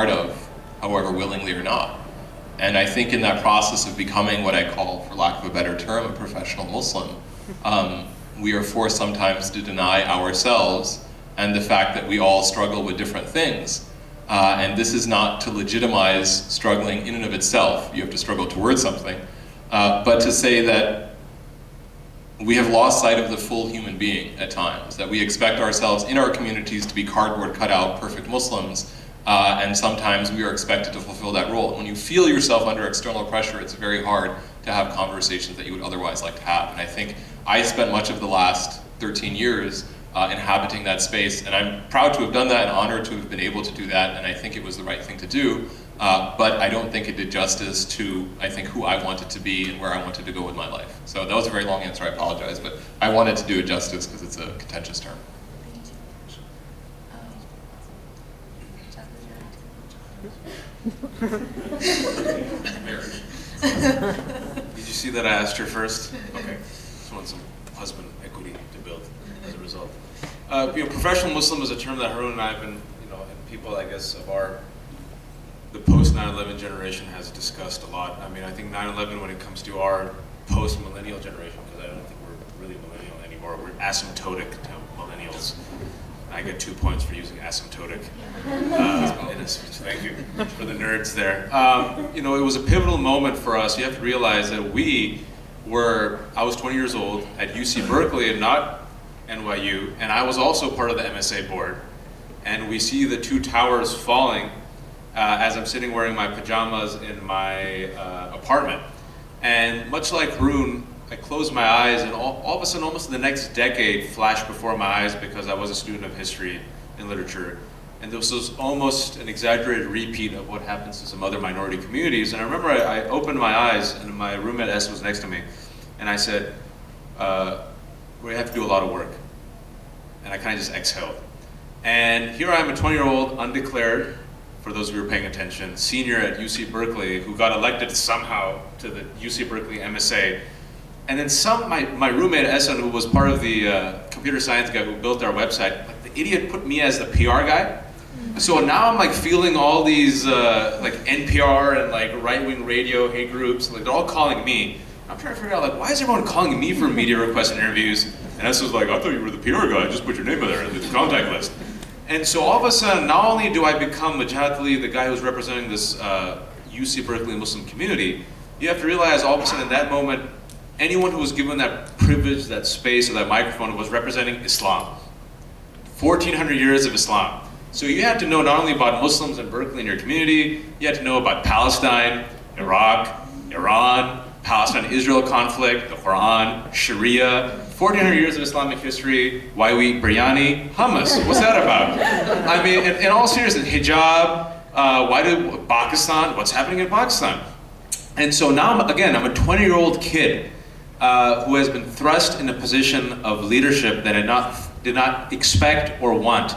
part of, however willingly or not. And I think in that process of becoming what I call, for lack of a better term, a professional Muslim, we are forced sometimes to deny ourselves and the fact that we all struggle with different things. And this is not to legitimize struggling in and of itself. You have to struggle towards something. But to say that we have lost sight of the full human being at times, that we expect ourselves in our communities to be cardboard cutout perfect Muslims, and sometimes we are expected to fulfill that role. When you feel yourself under external pressure, it's very hard to have conversations that you would otherwise like to have. And I think I spent much of the last 13 years inhabiting that space, and I'm proud to have done that and honored to have been able to do that, and I think it was the right thing to do, but I don't think it did justice to, I think, who I wanted to be and where I wanted to go with my life. So that was a very long answer, I apologize, but I wanted to do it justice because it's a contentious term. Did you see that I asked her first? Okay. Just want some husband equity to build as a result. Professional Muslim is a term that Haroon and I have been, and people, I guess, of the post 9/11 generation has discussed a lot. I mean, I think 9/11, when it comes to our post-millennial generation, because I don't think we're really millennial anymore, we're asymptotic to millennials. I get 2 points for using asymptotic. Thank you for the nerds there. It was a pivotal moment for us. You have to realize that I was 20 years old at UC Berkeley and not NYU, and I was also part of the MSA board. And we see the two towers falling as I'm sitting wearing my pajamas in my apartment. And much like Haroon, I closed my eyes, and all of a sudden, almost the next decade flashed before my eyes because I was a student of history and literature. And this was almost an exaggerated repeat of what happens to some other minority communities. And I remember I opened my eyes, and my roommate S was next to me, and I said, we have to do a lot of work. And I kind of just exhaled. And here I am, a 20-year-old, undeclared, for those of you who are paying attention, senior at UC Berkeley, who got elected somehow to the UC Berkeley MSA. And then my roommate Esan, who was part of the computer science guy who built our website, the idiot put me as the PR guy. So now I'm feeling all these NPR and right-wing radio hate groups, they're all calling me. I'm trying to figure out why is everyone calling me for media requests and interviews? And Esan was like, I thought you were the PR guy, just put your name in there in the contact list. And so all of a sudden, not only do I become legitimately the guy who's representing this UC Berkeley Muslim community, you have to realize all of a sudden in that moment, anyone who was given that privilege, that space, or that microphone was representing Islam. 1,400 years of Islam. So you had to know not only about Muslims in Berkeley in your community, you had to know about Palestine, Iraq, Iran, Palestine-Israel conflict, the Quran, Sharia, 1,400 years of Islamic history, why we eat biryani, hummus, what's that about? I mean, in all seriousness, hijab, Pakistan, what's happening in Pakistan? And so now, I'm a 20-year-old kid who has been thrust in a position of leadership that I did not expect or want.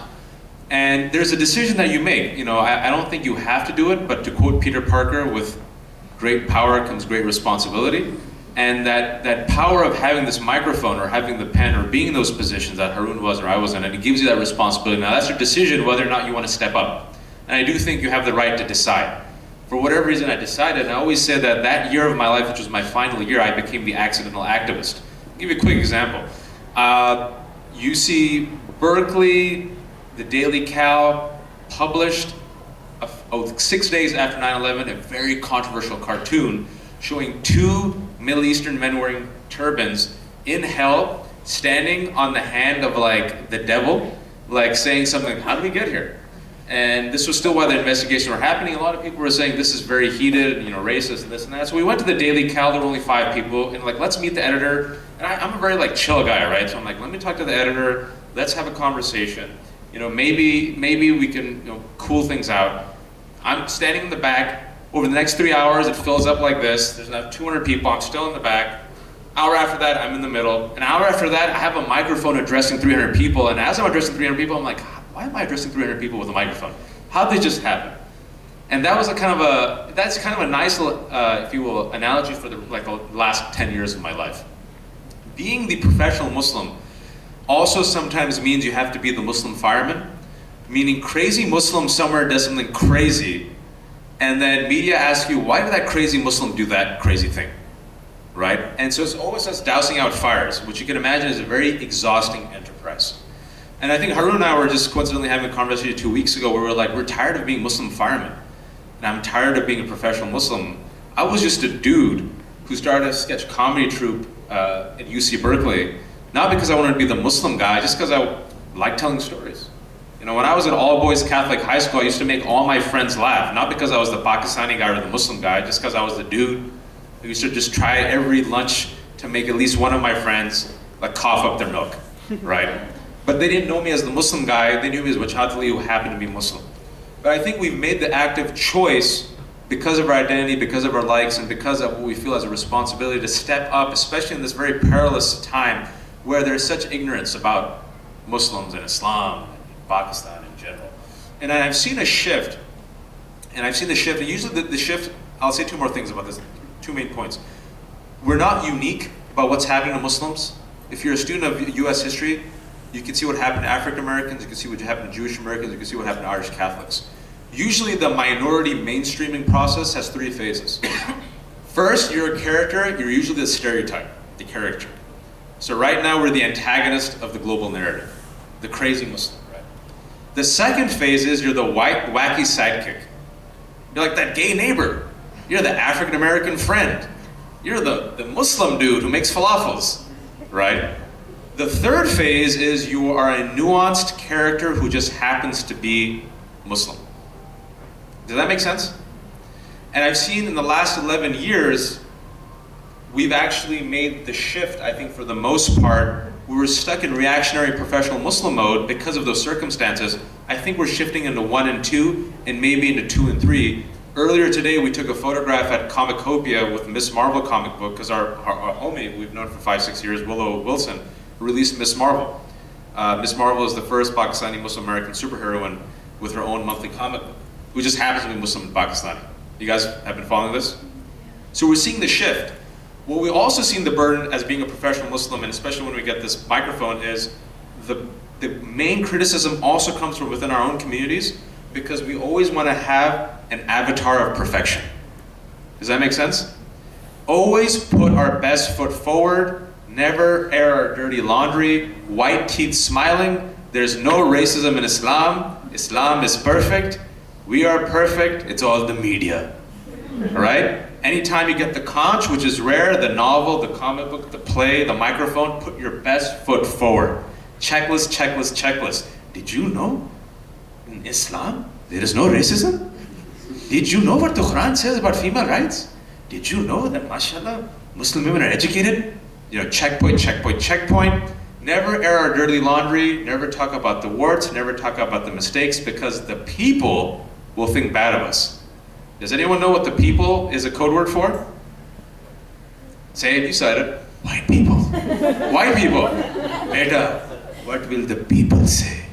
And there's a decision that you make. I don't think you have to do it, but to quote Peter Parker, with great power comes great responsibility. And that power of having this microphone or having the pen or being in those positions that Haroon was or I was in, and it gives you that responsibility. Now that's your decision whether or not you want to step up. And I do think you have the right to decide. For whatever reason I decided, and I always said that year of my life, which was my final year, I became the accidental activist. I'll give you a quick example. UC Berkeley, the Daily Cal published 6 days after 9/11 a very controversial cartoon showing two Middle Eastern men wearing turbans in hell, standing on the hand of the devil, saying something, how did we get here? And this was still while the investigations were happening. A lot of people were saying this is very heated, racist and this and that. So we went to the Daily Cal, there were only 5 people, and let's meet the editor. And I'm a very chill guy, right? So I'm let me talk to the editor, let's have a conversation. Maybe we can cool things out. I'm standing in the back. Over the next 3 hours, it fills up like this. There's now 200 people, I'm still in the back. Hour after that, I'm in the middle. An hour after that, I have a microphone addressing 300 people. And as I'm addressing 300 people, I'm why am I addressing 300 people with a microphone? How did this just happen? And that was that's kind of a nice, if you will, analogy for the last 10 years of my life. Being the professional Muslim also sometimes means you have to be the Muslim fireman. meaning crazy Muslim somewhere does something crazy, and then media asks you, why did that crazy Muslim do that crazy thing, right? And so it's always us dousing out fires, which you can imagine is a very exhausting enterprise. And I think Haroon and I were just coincidentally having a conversation 2 weeks ago where we were like, we're tired of being Muslim firemen, and I'm tired of being a professional Muslim. I was just a dude who started a sketch comedy troupe at UC Berkeley, not because I wanted to be the Muslim guy, just because I like telling stories. You know, when I was at all boys Catholic high school, I used to make all my friends laugh, not because I was the Pakistani guy or the Muslim guy, just because I was the dude who used to just try every lunch to make at least one of my friends like cough up their milk, right? But they didn't know me as the Muslim guy, they knew me as Wajahat who happened to be Muslim. But I think we've made the active choice because of our identity, because of our likes, and because of what we feel as a responsibility to step up, especially in this very perilous time where there's such ignorance about Muslims and Islam, and Pakistan in general. And I've seen a shift, and usually the shift, I'll say two more things about this, two main points. We're not unique about what's happening to Muslims. If you're a student of US history, you can see what happened to African Americans, you can see what happened to Jewish Americans, you can see what happened to Irish Catholics. Usually the minority mainstreaming process has three phases. First, you're a character, you're usually the stereotype, the character. So right now we're the antagonist of the global narrative, the crazy Muslim, right? The second phase is you're the white, wacky sidekick. You're like that gay neighbor. You're the African American friend. You're the Muslim dude who makes falafels, right? The third phase is you are a nuanced character who just happens to be Muslim. Does that make sense? And I've seen in the last 11 years, we've actually made the shift, I think for the most part. We were stuck in reactionary professional Muslim mode because of those circumstances. I think we're shifting into 1 and 2, and maybe into 2 and 3. Earlier today, we took a photograph at Comicopia with Miss Marvel comic book, because our homie, we've known for 5-6 years, Willow Wilson, released Miss Marvel. Miss Marvel is the first Pakistani Muslim American superheroine with her own monthly comic book, who just happens to be Muslim and Pakistani. You guys have been following this? So we're seeing the shift. What we also seen the burden as being a professional Muslim, and especially when we get this microphone, is the main criticism also comes from within our own communities, because we always want to have an avatar of perfection. Does that make sense? Always put our best foot forward, never air our dirty laundry, white teeth smiling. There's no racism in Islam. Islam is perfect. We are perfect. It's all the media. All right? Anytime you get the conch, which is rare, the novel, the comic book, the play, the microphone, put your best foot forward. Checklist, checklist, checklist. Did you know in Islam there is no racism? Did you know what the Quran says about female rights? Did you know that, mashallah, Muslim women are educated? You know, checkpoint, checkpoint, checkpoint. Never air our dirty laundry, never talk about the warts, never talk about the mistakes, because the people will think bad of us. Does anyone know what the people is a code word for? Say it, you said it. White people. White people. Beta, what will the people say?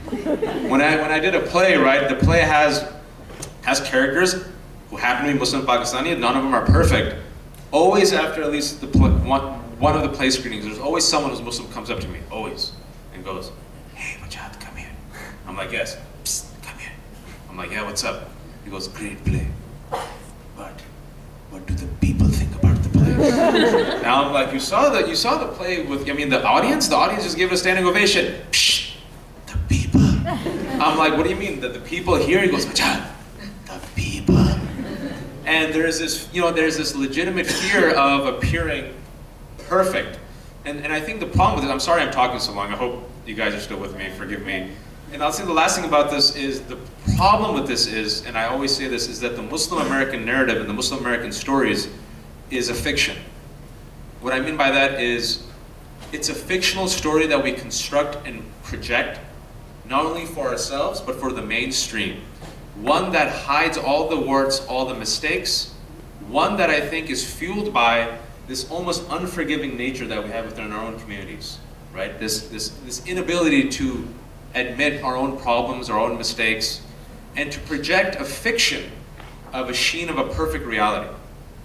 When I did a play, right, the play has characters who happen to be Muslim Pakistani, none of them are perfect. Always after at least one of the play screenings, there's always someone who's Muslim comes up to me, always, and goes, "Hey, Wajahat, come here." I'm like, "Yes." "Psst, come here." I'm like, "Yeah, what's up?" He goes, "Great play. But what do the people think about the play?" Now I'm like, you saw the play with, I mean, the audience just gave it a standing ovation. "Psh, the people." I'm like, "What do you mean, the people here?" He goes, "Wajahat, the people." And there's this legitimate fear of appearing perfect. And I think the problem with it, I'm sorry I'm talking so long, I hope you guys are still with me, forgive me. And I'll say the last thing about this is, the problem with this is, and I always say this, is that the Muslim American narrative and the Muslim American stories is a fiction. What I mean by that is, it's a fictional story that we construct and project, not only for ourselves, but for the mainstream. One that hides all the warts, all the mistakes. One that I think is fueled by this almost unforgiving nature that we have within our own communities, right? This inability to admit our own problems, our own mistakes, and to project a fiction of a sheen of a perfect reality,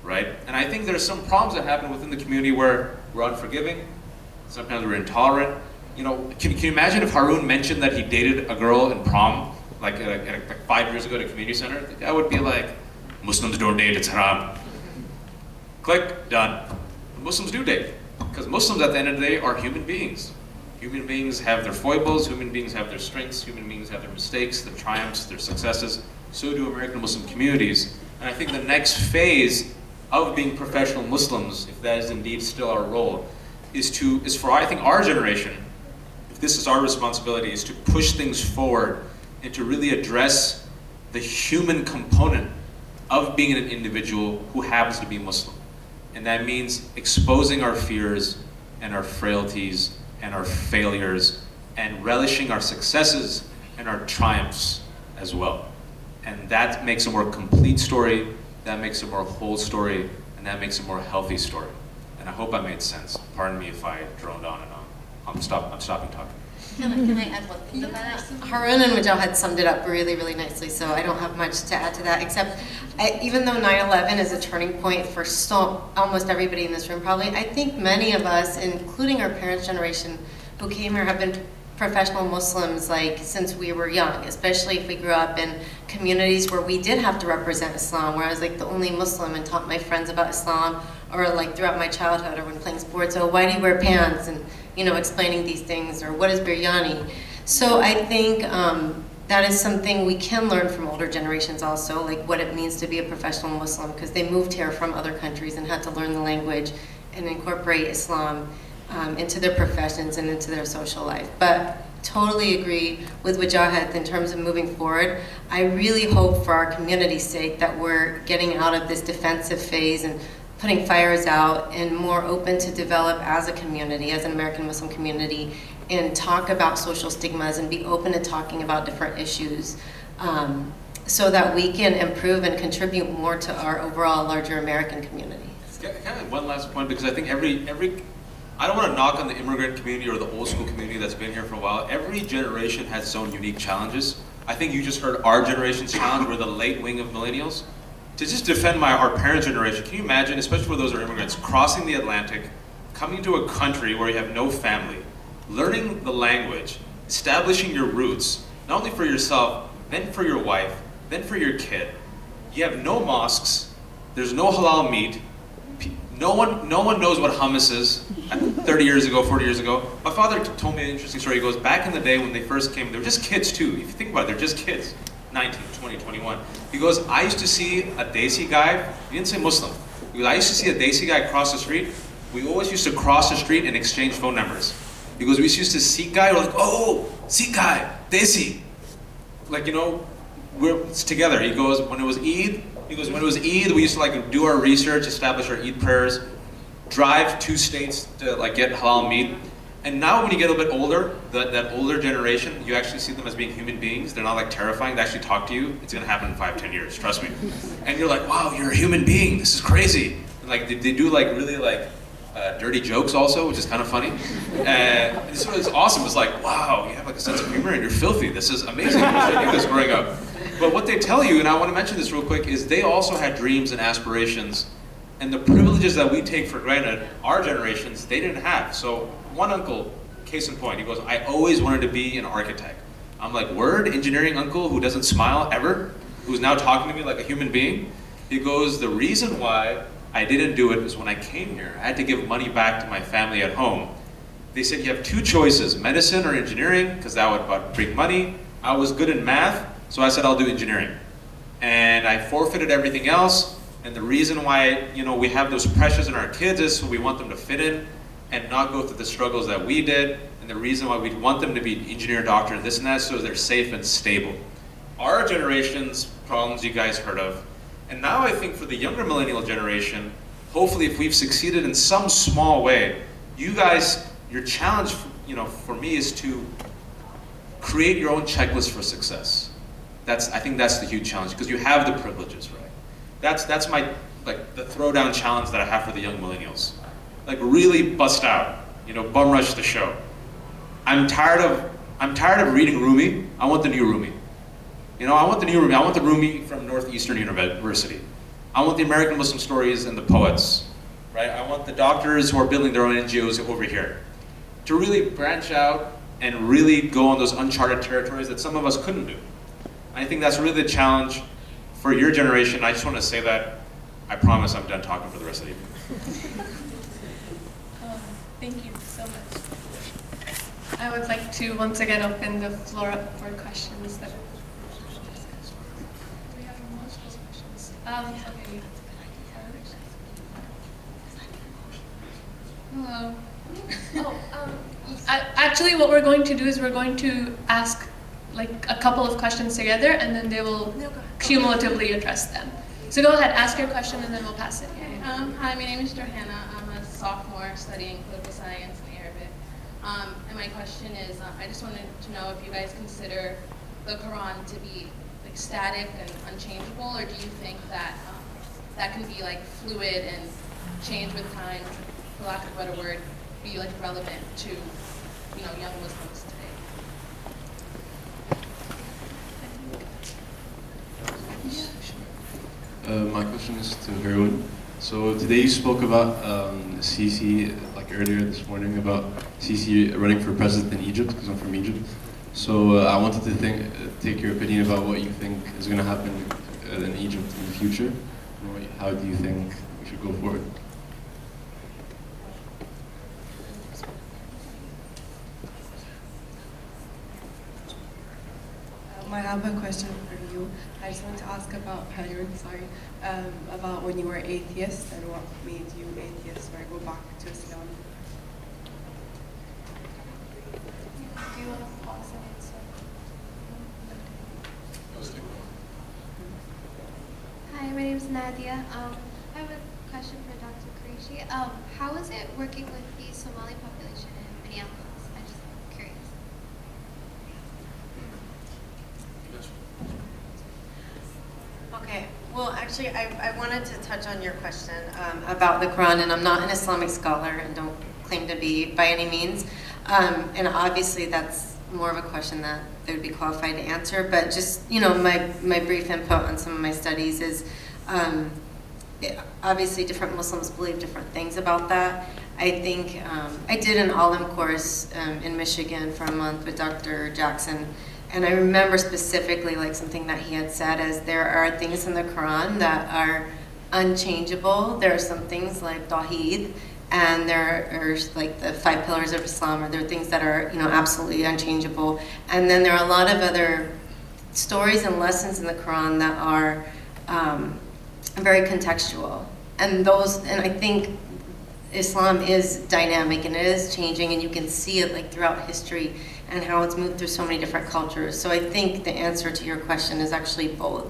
right? And I think there's some problems that happen within the community where we're unforgiving, sometimes we're intolerant. You know, can you imagine if Haroon mentioned that he dated a girl in prom, like 5 years ago at a community center, the guy would be like, Muslims don't date, it's haram. Click, done. Muslims do date, because Muslims at the end of the day are human beings. Human beings have their foibles, human beings have their strengths, human beings have their mistakes, their triumphs, their successes. So do American Muslim communities. And I think the next phase of being professional Muslims, if that is indeed still our role, is for, I think, our generation, if this is our responsibility, is to push things forward and to really address the human component of being an individual who happens to be Muslim. And that means exposing our fears and our frailties and our failures and relishing our successes and our triumphs as well. And that makes a more complete story, that makes a more whole story, and that makes a more healthy story. And I hope I made sense. Pardon me if I droned on and on. I'm stopping talking. Can I add one thing to that? Haroon and Wajahat summed it up really, really nicely, so I don't have much to add to that, except even though 9/11 is a turning point for almost everybody in this room probably, I think many of us, including our parents' generation who came here, have been professional Muslims like since we were young, especially if we grew up in communities where we did have to represent Islam, where I was like the only Muslim and taught my friends about Islam, or like throughout my childhood or when playing sports, oh, why do you wear pants? And explaining these things, or what is biryani? So I think that is something we can learn from older generations also, like what it means to be a professional Muslim, because they moved here from other countries and had to learn the language and incorporate Islam into their professions and into their social life. But totally agree with Wajahat in terms of moving forward. I really hope for our community's sake that we're getting out of this defensive phase and putting fires out and more open to develop as a community, as an American Muslim community, and talk about social stigmas and be open to talking about different issues so that we can improve and contribute more to our overall larger American community. Kind of one last point, because I think I don't want to knock on the immigrant community or the old school community that's been here for a while. Every generation has its own unique challenges. I think you just heard our generation's challenge. We're the late wing of millennials. To just defend our parents' generation, can you imagine, especially for those who are immigrants, crossing the Atlantic, coming to a country where you have no family, learning the language, establishing your roots, not only for yourself, then for your wife, then for your kid. You have no mosques, there's no halal meat, no one knows what hummus is 30 years ago, 40 years ago. My father told me an interesting story. He goes, back in the day when they first came, they were just kids too. If you think about it, they're just kids. 19, 20, 21. He goes, I used to see a Desi guy, he didn't say Muslim. He goes, I used to see a Desi guy cross the street. We always used to cross the street and exchange phone numbers. He goes, we used to Sikh guy, we're like, oh, Sikh guy, Desi. Like, we're together. He goes, when it was Eid, we used to do our research, establish our Eid prayers, drive 2 states to get halal meat. And now when you get a little bit older, that older generation, you actually see them as being human beings. They're not terrifying. They actually talk to you. It's gonna happen in 5-10 years, trust me. And you're like, wow, you're a human being. This is crazy. And they do really dirty jokes also, which is kind of funny. And it's awesome. It's like, wow, you have a sense of humor and you're filthy. This is amazing. I knew this growing up. But what they tell you, and I want to mention this real quick, is they also had dreams and aspirations. And the privileges that we take for granted, our generations, they didn't have. So one uncle, case in point, he goes, I always wanted to be an architect. I'm like, word, engineering uncle who doesn't smile ever, who's now talking to me like a human being. He goes, the reason why I didn't do it is when I came here, I had to give money back to my family at home. They said you have 2 choices, medicine or engineering, because that would bring money. I was good in math, so I said I'll do engineering. And I forfeited everything else. And the reason why we have those pressures in our kids is so we want them to fit in and not go through the struggles that we did. And the reason why we want them to be an engineer, doctor, and this and that, so they're safe and stable. Our generation's problems you guys heard of. And now I think for the younger millennial generation, hopefully if we've succeeded in some small way, you guys, your challenge for me is to create your own checklist for success. I think that's the huge challenge, because you have the privileges, right? That's my the throwdown challenge that I have for the young millennials. Really bust out, bum rush the show. I'm tired of reading Rumi. I want the new Rumi. I want the new Rumi. I want the Rumi from Northeastern University. I want the American Muslim stories and the poets, right? I want the doctors who are building their own NGOs over here to really branch out and really go on those uncharted territories that some of us couldn't do. I think that's really the challenge for your generation. I just want to say that I promise I'm done talking for the rest of the evening. Thank you so much. I would like to once again open the floor up for questions. Do we have multiple questions? Okay. Hello. Actually, what we're going to do is we're going to ask like a couple of questions together, and then they will cumulatively address them. So go ahead, ask your question, and then we'll pass it. Hi, my name is Johanna. I'm a sophomore studying political science and Arabic. And my question is, I just wanted to know if you guys consider the Quran to be like static and unchangeable, or do you think that that can be like fluid and change with time, for lack of a better word, be like relevant to young Muslims today? My question is to Haroon. So today you spoke about Sisi, like earlier this morning, about Sisi running for president in Egypt, because I'm from Egypt. So I wanted to take your opinion about what you think is going to happen in Egypt in the future. How do you think we should go forward? I have a question for you. I just want to ask about Haroon, about when you were atheist and what made you atheist or go back to Islam. Do you want to pause and answer? Hi, my name is Nadia. I have a question for Dr. Kureshi. How is it working with the Somali population in Minneapolis? I'm just curious. Okay, well, actually, I wanted to touch on your question about the Quran, and I'm not an Islamic scholar and don't claim to be by any means. And obviously, that's more of a question that they would be qualified to answer. But just, my brief input on some of my studies is obviously different Muslims believe different things about that. I think I did an Alim course in Michigan for a month with Dr. Jackson. And I remember specifically like something that he had said is there are things in the Quran that are unchangeable. There are some things like Tawheed, and there are like the 5 pillars of Islam, or there are things that are absolutely unchangeable. And then there are a lot of other stories and lessons in the Quran that are very contextual. And I think Islam is dynamic and it is changing, and you can see it like throughout history and how it's moved through so many different cultures. So I think the answer to your question is actually both.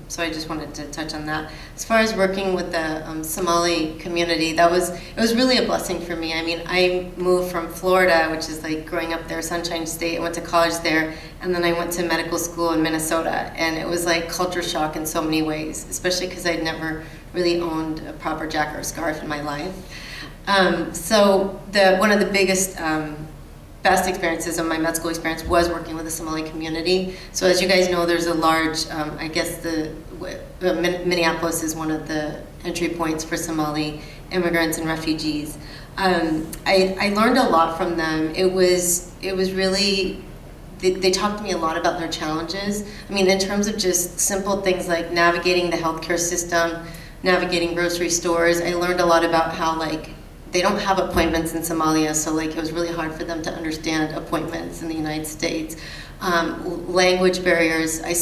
So I just wanted to touch on that. As far as working with the Somali community, it was really a blessing for me. I mean, I moved from Florida, which is like growing up there, Sunshine State. I went to college there, and then I went to medical school in Minnesota, and it was like culture shock in so many ways, especially because I'd never really owned a proper jacket or scarf in my life. So one of the biggest best experiences of my med school experience was working with the Somali community. So as you guys know, there's a large, I guess Minneapolis is one of the entry points for Somali immigrants and refugees. I learned a lot from them. It was really, they talked to me a lot about their challenges. I mean, in terms of just simple things like navigating the healthcare system, navigating grocery stores, I learned a lot about how they don't have appointments in Somalia, so it was really hard for them to understand appointments in the United States. Language barriers, I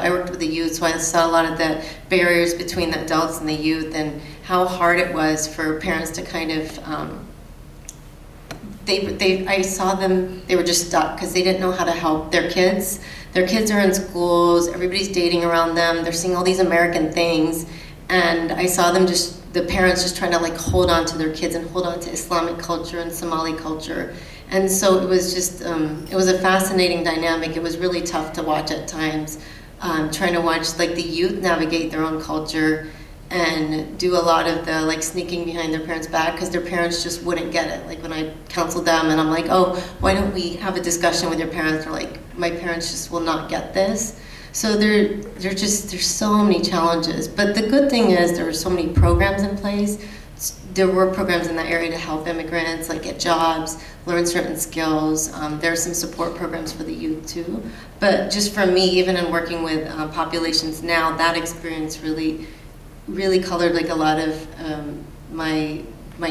worked with the youth, so I saw a lot of the barriers between the adults and the youth, and how hard it was for parents to kind of, I saw them, they were just stuck because they didn't know how to help their kids. Their kids are in schools, everybody's dating around them, they're seeing all these American things, and I saw them the parents just trying to hold on to their kids and hold on to Islamic culture and Somali culture. And so it was just, it was a fascinating dynamic. It was really tough to watch at times, trying to watch the youth navigate their own culture and do a lot of the sneaking behind their parents' back because their parents just wouldn't get it. When I counseled them and I'm like, oh, why don't we have a discussion with your parents? They're like, my parents just will not get this. So there's so many challenges. But the good thing is there are so many programs in place. there were programs in that area to help immigrants like get jobs, learn certain skills. There are some support programs for the youth too. But just for me, even in working with populations now, that experience really colored like a lot of my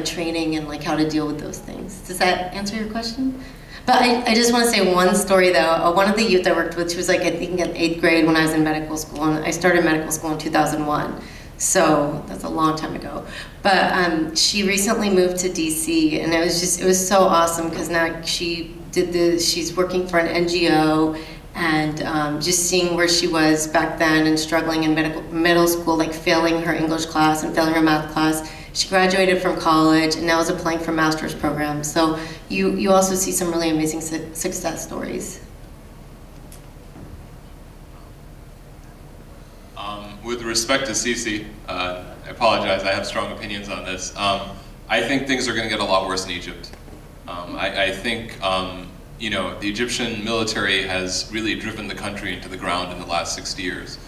training and like how to deal with those things. Does that answer your question? But I just want to say one story though. One of the youth I worked with, she was like I think in 8th grade when I was in medical school, and I started medical school in 2001. So that's a long time ago. But she recently moved to DC, and it was so awesome because now she's working for an NGO, and just seeing where she was back then and struggling in middle school, like failing her English class and failing her math class. She graduated from college and now is applying for master's programs. So you also see some really amazing success stories. With respect to Sisi, I apologize, I have strong opinions on this. I think things are going to get a lot worse in Egypt. I think the Egyptian military has really driven the country into the ground in the last 60 years.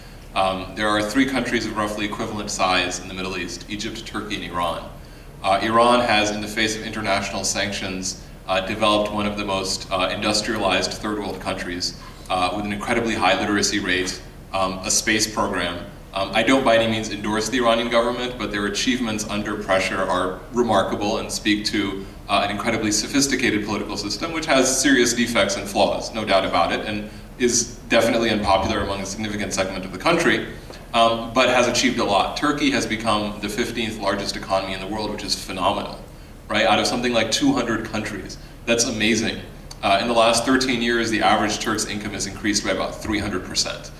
There are 3 countries of roughly equivalent size in the Middle East: Egypt, Turkey, and Iran. Iran has, in the face of international sanctions, developed one of the most industrialized third world countries with an incredibly high literacy rate, a space program. I don't by any means endorse the Iranian government, but their achievements under pressure are remarkable and speak to an incredibly sophisticated political system, which has serious defects and flaws, no doubt about it, and is definitely unpopular among a significant segment of the country, but has achieved a lot. Turkey has become the 15th largest economy in the world, which is phenomenal, right? Out of something like 200 countries. That's amazing. In the last 13 years, the average Turk's income has increased by about 300%.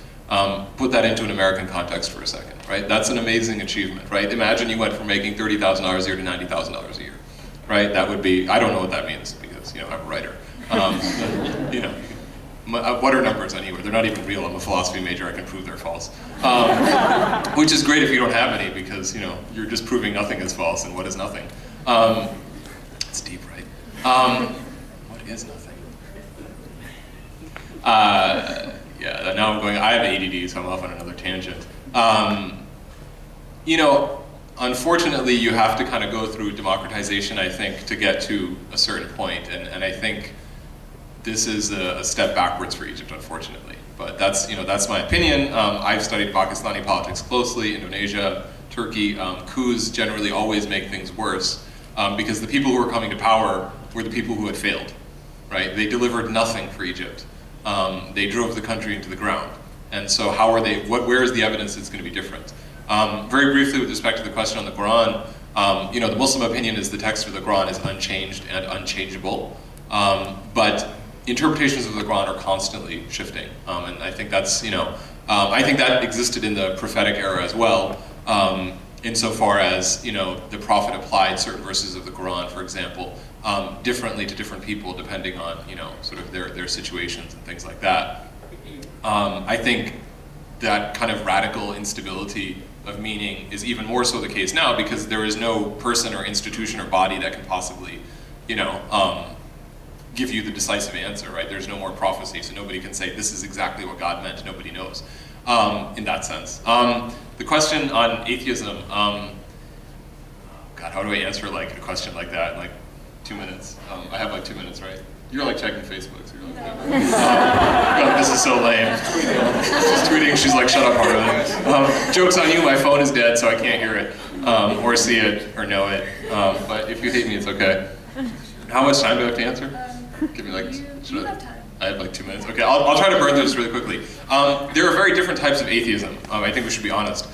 Put that into an American context for a second, right? That's an amazing achievement, right? Imagine you went from making $30,000 a year to $90,000 a year, right? That would be, I don't know what that means because, I'm a writer. What are numbers anyway? They're not even real. I'm a philosophy major. I can prove they're false. Which is great if you don't have any because, you're just proving nothing is false and what is nothing. It's deep, right? What is nothing? Yeah, now I'm going, I have ADD, so I'm off on another tangent. Unfortunately, you have to kind of go through democratization, I think, to get to a certain point, and I think this is a step backwards for Egypt, unfortunately. But that's my opinion. I've studied Pakistani politics closely, Indonesia, Turkey. Coups generally always make things worse because the people who were coming to power were the people who had failed, right? They delivered nothing for Egypt. They drove the country into the ground. And so where is the evidence it's going to be different? Very briefly with respect to the question on the Quran, the Muslim opinion is the text of the Quran is unchanged and unchangeable. But interpretations of the Quran are constantly shifting. And I think that's, I think that existed in the prophetic era as well, insofar as, the Prophet applied certain verses of the Quran, for example, differently to different people depending on, sort of their situations and things like that. I think that kind of radical instability of meaning is even more so the case now because there is no person or institution or body that can possibly, give you the decisive answer, right? There's no more prophecy, so nobody can say this is exactly what God meant. Nobody knows in that sense. The question on atheism, God, how do I answer like a question like that in like 2 minutes? I have like 2 minutes, right? You're like checking Facebook, so you're like, God, this is so lame. She's tweeting, she's like, shut up, Haroon. Joke's on you, my phone is dead, so I can't hear it, or see it, or know it. But if you hate me, it's okay. How much time do I have to answer? Give me like, you have time. I have like 2 minutes. Okay, I'll try to burn through this really quickly. There are very different types of atheism. I think we should be honest.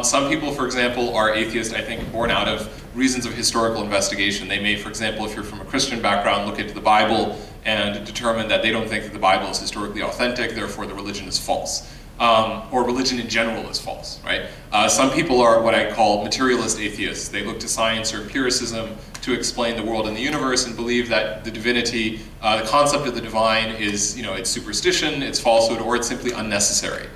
Some people, for example, are atheist, I think, born out of reasons of historical investigation. They may, for example, if you're from a Christian background, look into the Bible and determine that they don't think that the Bible is historically authentic, therefore the religion is false. Or religion in general is false, right? Some people are what I call materialist atheists. They look to science or empiricism to explain the world and the universe and believe that the divinity, the concept of the divine is, it's superstition, it's falsehood, or it's simply unnecessary.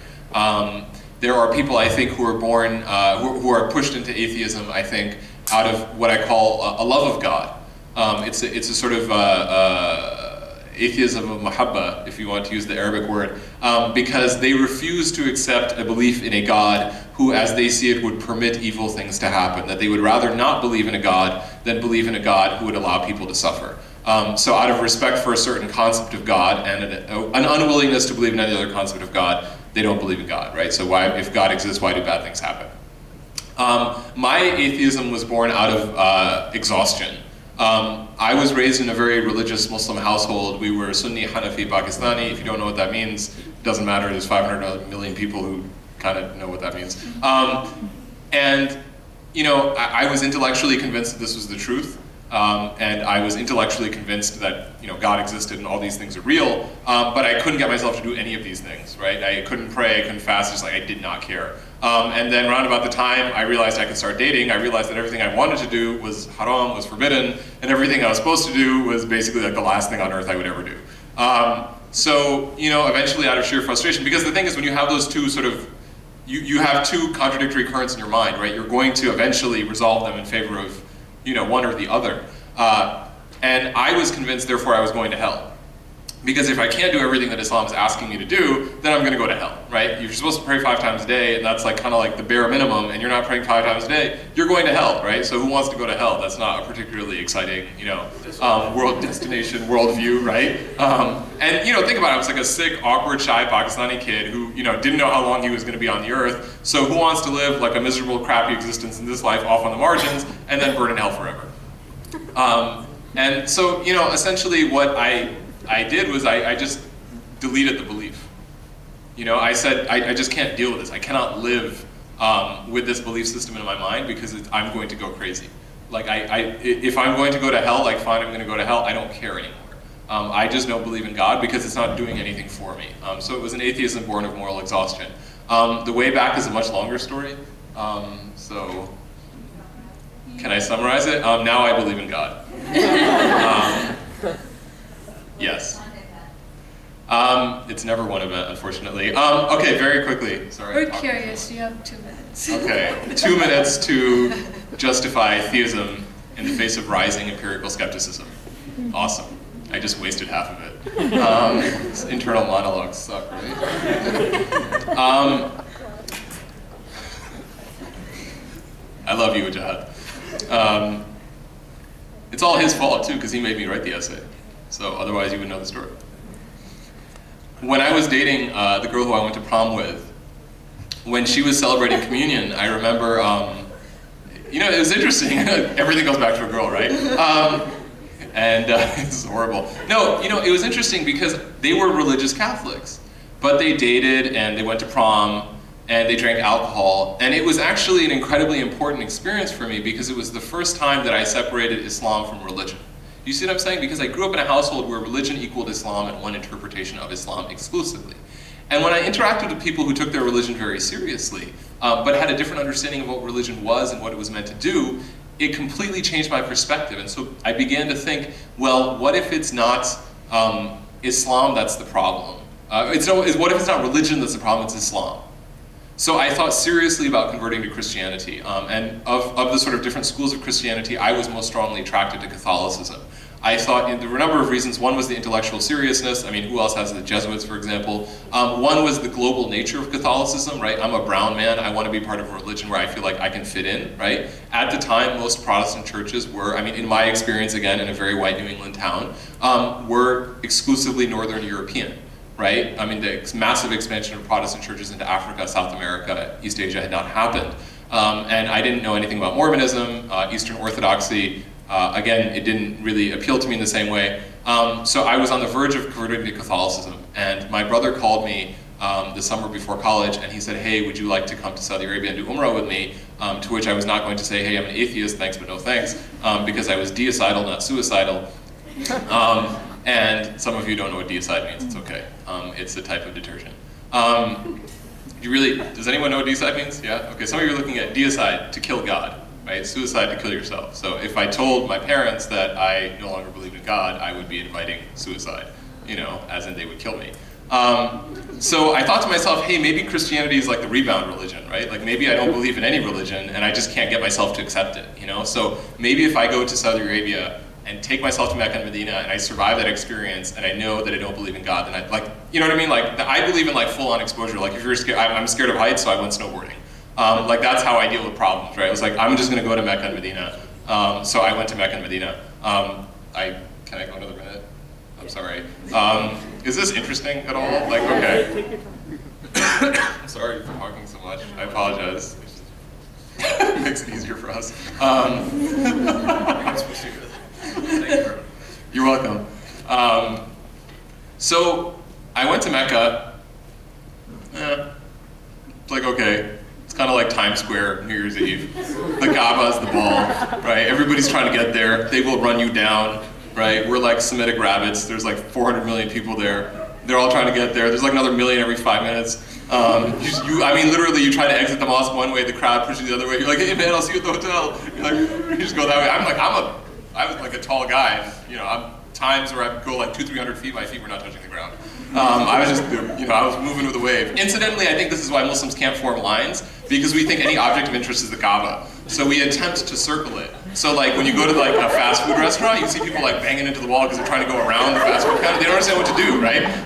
There are people, I think, who are born, who are pushed into atheism, I think, out of what I call a love of God. It's a sort of, atheism of mahabba, if you want to use the Arabic word, because they refuse to accept a belief in a God who, as they see it, would permit evil things to happen, that they would rather not believe in a God than believe in a God who would allow people to suffer. So out of respect for a certain concept of God and an unwillingness to believe in any other concept of God, they don't believe in God, right? So why, if God exists, why do bad things happen? My atheism was born out of exhaustion. I was raised in a very religious Muslim household. We were Sunni Hanafi Pakistani. If you don't know what that means, it doesn't matter. There's 500 million people who kind of know what that means. And you know, I was intellectually convinced that this was the truth. And I was intellectually convinced that, you know, God existed and all these things are real, but I couldn't get myself to do any of these things, right? I couldn't pray, I couldn't fast, just like I did not care. And then around about the time I realized I could start dating, I realized that everything I wanted to do was haram, was forbidden, and everything I was supposed to do was basically like the last thing on earth I would ever do. So, you know, eventually out of sheer frustration, because the thing is when you have those two sort of, you have two contradictory currents in your mind, right? You're going to eventually resolve them in favor of, you know, one or the other. And I was convinced, therefore, I was going to hell. Because if I can't do everything that Islam is asking me to do, then I'm going to go to hell, right? You're supposed to pray 5 times a day, and that's like kind of like the bare minimum, and you're not praying 5 times a day, you're going to hell, right? So who wants to go to hell? That's not a particularly exciting, you know, world destination, worldview, right? And you know, think about it. I was like a sick, awkward, shy Pakistani kid who, you know, didn't know how long he was going to be on the earth. So who wants to live like a miserable, crappy existence in this life, off on the margins, and then burn in hell forever? And so, you know, essentially what I did was I just deleted the belief. You know, I said, I just can't deal with this. I cannot live with this belief system in my mind because I'm going to go crazy. Like, if I'm going to go to hell, like fine, I'm going to go to hell, I don't care anymore. I just don't believe in God because it's not doing anything for me. So it was an atheism born of moral exhaustion. The way back is a much longer story. So can I summarize it? Now I believe in God. Yes. It's never one event, unfortunately. Okay, very quickly. Sorry. We're curious. You have 2 minutes. Okay, 2 minutes to justify theism in the face of rising empirical skepticism. Awesome. I just wasted half of it. Internal monologues suck, right? I love you, Wajahat. It's all his fault, too, because he made me write the essay. So otherwise you would know the story. When I was dating the girl who I went to prom with, when she was celebrating communion, I remember, you know, it was interesting. Everything goes back to a girl, right? This is horrible. No, you know, it was interesting because they were religious Catholics, but they dated and they went to prom and they drank alcohol, and it was actually an incredibly important experience for me because it was the first time that I separated Islam from religion. You see what I'm saying? Because I grew up in a household where religion equaled Islam and one interpretation of Islam exclusively. And when I interacted with people who took their religion very seriously, but had a different understanding of what religion was and what it was meant to do, it completely changed my perspective. And so I began to think, well, what if it's not Islam that's the problem? What if it's not religion that's the problem, it's Islam? So I thought seriously about converting to Christianity, and of the sort of different schools of Christianity, I was most strongly attracted to Catholicism. I thought there were a number of reasons. One was the intellectual seriousness. I mean, who else has the Jesuits, for example? One was the global nature of Catholicism, right? I'm a brown man. I want to be part of a religion where I feel like I can fit in, right? At the time, most Protestant churches were, I mean, in my experience, again, in a very white New England town, were exclusively Northern European. Right? I mean, the massive expansion of Protestant churches into Africa, South America, East Asia had not happened. And I didn't know anything about Mormonism, Eastern Orthodoxy. Again, it didn't really appeal to me in the same way. So I was on the verge of converting to Catholicism. And my brother called me the summer before college, and he said, hey, would you like to come to Saudi Arabia and do Umrah with me? To which I was not going to say, hey, I'm an atheist, thanks, but no thanks, because I was deicidal, not suicidal. And some of you don't know what deicide means, it's okay. It's a type of detergent. Does anyone know what deicide means? Yeah? Okay, some of you are looking at deicide, to kill God, right? Suicide, to kill yourself. So if I told my parents that I no longer believed in God, I would be inviting suicide, you know, as in they would kill me. So I thought to myself, hey, maybe Christianity is like the rebound religion, right? Like maybe I don't believe in any religion and I just can't get myself to accept it, you know? So maybe if I go to Saudi Arabia and take myself to Mecca and Medina, and I survive that experience, and I know that I don't believe in God, then I, like, you know what I mean? Like, I believe in like full-on exposure. Like, if you're scared, I'm scared of heights, so I went snowboarding. Like, that's how I deal with problems, right? I was like, I'm just gonna go to Mecca and Medina. So I went to Mecca and Medina. Can I go another minute? I'm sorry. Is this interesting at all? Like, okay. I'm sorry for talking so much. I apologize. It makes it easier for us. You're welcome. So I went to Mecca. Like, okay, it's kind of like Times Square, New Year's Eve. The Kaaba is the ball, right? Everybody's trying to get there. They will run you down, right? We're like Semitic rabbits. There's like 400 million people there. They're all trying to get there. There's like another million every 5 minutes. I mean, literally, you try to exit the mosque one way, the crowd pushes you the other way. You're like, hey man, I'll see you at the hotel. You're like, you just go that way. I was like a tall guy. And, you know, I'm times where I go like 200-300 feet, my feet were not touching the ground. I was just, you know, I was moving with the wave. Incidentally, I think this is why Muslims can't form lines, because we think any object of interest is the Kaaba. So we attempt to circle it. So like when you go to like a fast food restaurant, you see people like banging into the wall because they're trying to go around the fast food counter. They don't understand what to do, right?